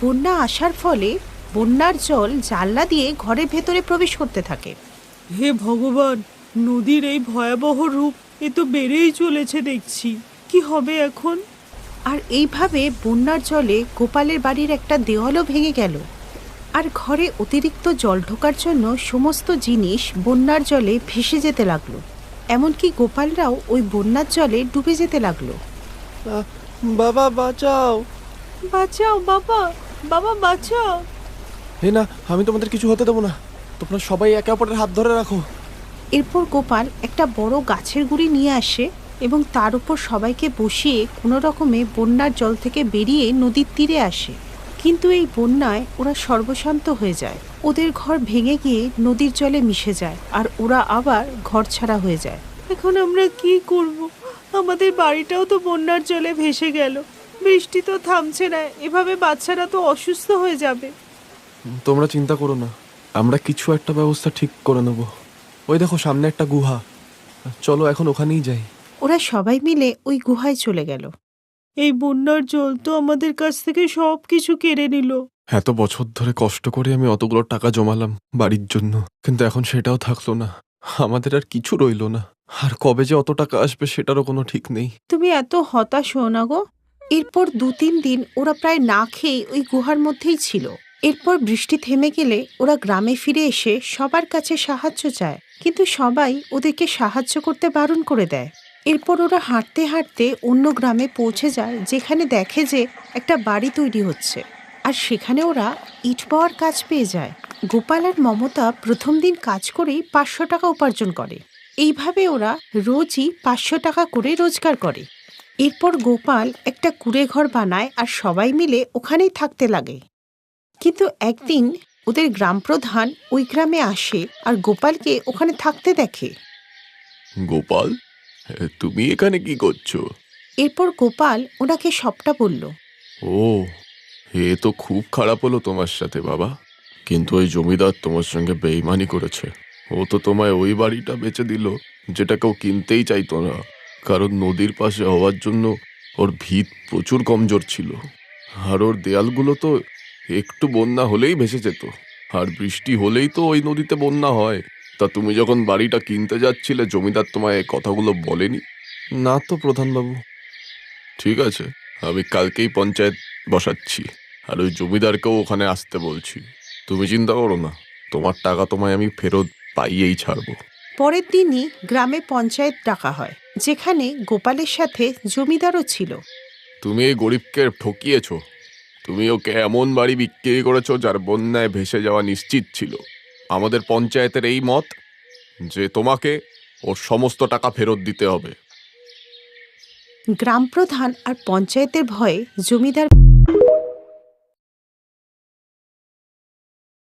বন্যা আসার ফলে বন্যার জল জানলা দিয়ে ঘরের ভেতরে প্রবেশ করতে থাকে। হে ভগবান, নদীর এই ভয়াবহ রূপ এ তো বেড়েই চলেছে দেখছি। কি হবে এখন? আর এইভাবে বন্যার জলে গোপালের বাড়ির একটা দেওয়ালও ভেঙে গেল। আর ঘরে অতিরিক্ত জল ঢোকার জন্য সমস্ত জিনিস বন্যার জলে ভেসে যেতে লাগলো। এমনকি গোপালরাও ওই বন্যার জলে ডুবে যেতে লাগলো। বাবা বাঁচাও! বাঁচাও বাবা, বাবা বাঁচাও! হে না, আমি তোমাদের কিছু হতে দেবো না। তোমরা সবাই একে অপরের হাত ধরে রাখো। এরপর গোপাল একটা বড় গাছের গুঁড়ি নিয়ে আসে এবং তার উপর সবাইকে বসিয়ে কোনো রকমে বন্যার জল থেকে বেরিয়ে নদীর তীরে আসে। কিন্তু এই বন্যায় ওরা সর্বশান্ত হয়ে যায়। ওদের ঘর ভেঙে গিয়ে নদীর জলে মিশে যায় আর ওরা আবার ঘর ছাড়া হয়ে যায়। এখন আমরা কি করব? আমাদের বাড়িটাও তো বন্যার জলে ভেসে গেল। বৃষ্টি তো থামছে না, এভাবে বাচ্চারা তো অসুস্থ হয়ে যাবে। তোমরা চিন্তা করো না, আমরা কিছু একটা ব্যবস্থা ঠিক করে নেব। ওই দেখো সামনে একটা গুহা, চলো এখন ওখানেই যাই। ওরা সবাই মিলে ওই গুহায় চলে গেল। এই বন্যার জল তো আমাদের কাছ থেকে সব কিছু কেড়ে নিল। এত বছর ধরে কষ্ট করে আমি অতগুলো টাকা জমালাম বাড়ির জন্য, কিন্তু এখন সেটাও থাকলো না। আমাদের আর কিছু রইলো না। আর কবে যে অত টাকা আসবে সেটারও কোনো ঠিক নেই। তুমি এত হতাশ হও না গো। এরপর 2-3 দিন ওরা প্রায় না খেয়ে ওই গুহার মধ্যেই ছিল। এরপর বৃষ্টি থেমে গেলে ওরা গ্রামে ফিরে এসে সবার কাছে সাহায্য চায়, কিন্তু সবাই ওদেরকে সাহায্য করতে বারণ করে দেয়। এরপর ওরা হাঁটতে হাঁটতে অন্য গ্রামে পৌঁছে যায়, যেখানে দেখে যে একটা বাড়ি তৈরি হচ্ছে। আর সেখানে ওরা ইট পাওয়ার কাজ পেয়ে যায়। গোপাল আর মমতা প্রথম দিন কাজ করেই 500 টাকা উপার্জন করে। এইভাবে ওরা রোজই 500 টাকা করে রোজগার করে। এরপর গোপাল একটা কুঁড়ে ঘর বানায় আর সবাই মিলে ওখানেই থাকতে লাগে। কিন্তু একদিন ওদের গ্রাম প্রধান ওই গ্রামে আসে আর গোপালকে ওখানে থাকতে দেখে। গোপাল, তুমি এখানে কি করছো? এরপর গোপাল ওনাকে সবটা বলল। ও, এ তো খুব খারাপ হলো তোমার সাথে বাবা। কিন্তু ওই জমিদার তোমার সঙ্গে বেইমানি করেছে। ও তো তোমায় ওই বাড়িটা বেচে দিল যেটা কেউ কিনতেই চাইতো না, কারণ নদীর পাশে হওয়ার জন্য ওর ভিত প্রচুর কমজোর ছিল। আর ওর দেয়ালগুলো তো একটু বন্যা হলেই ভেসে যেত, আর বৃষ্টি হলেই তো ওই নদীতে বন্যা হয়। তা তুমি যখন বাড়িটা কিনতে যাচ্ছিলে, জমিদার তোমায় এই কথাগুলো বলেনি? না তো প্রধানবাবু। ঠিক আছে, আমি কালকেই পঞ্চায়েত বসাচ্ছি, আর ওই জমিদারকেও ওখানে আসতে বলছি। তুমি চিন্তা করো না, তোমার টাকা তোমায় আমি ফেরত পাইয়েই ছাড়বো। পরের দিনই গ্রামে পঞ্চায়েত ডাকা হয়, যেখানে গোপালের সাথে জমিদারও ছিল। তুমি এই গরিবকে ঠকিয়েছো। তুমি ওকে এমন বাড়ি বিক্রি করেছো যার বন্যায় ভেসে যাওয়া নিশ্চিত ছিল। আমাদের পঞ্চায়েতের এই মত যে তোমাকে ওর সমস্ত টাকা ফেরত দিতে হবে। গ্রাম প্রধান আর পঞ্চায়েতের ভয়ে জমিদার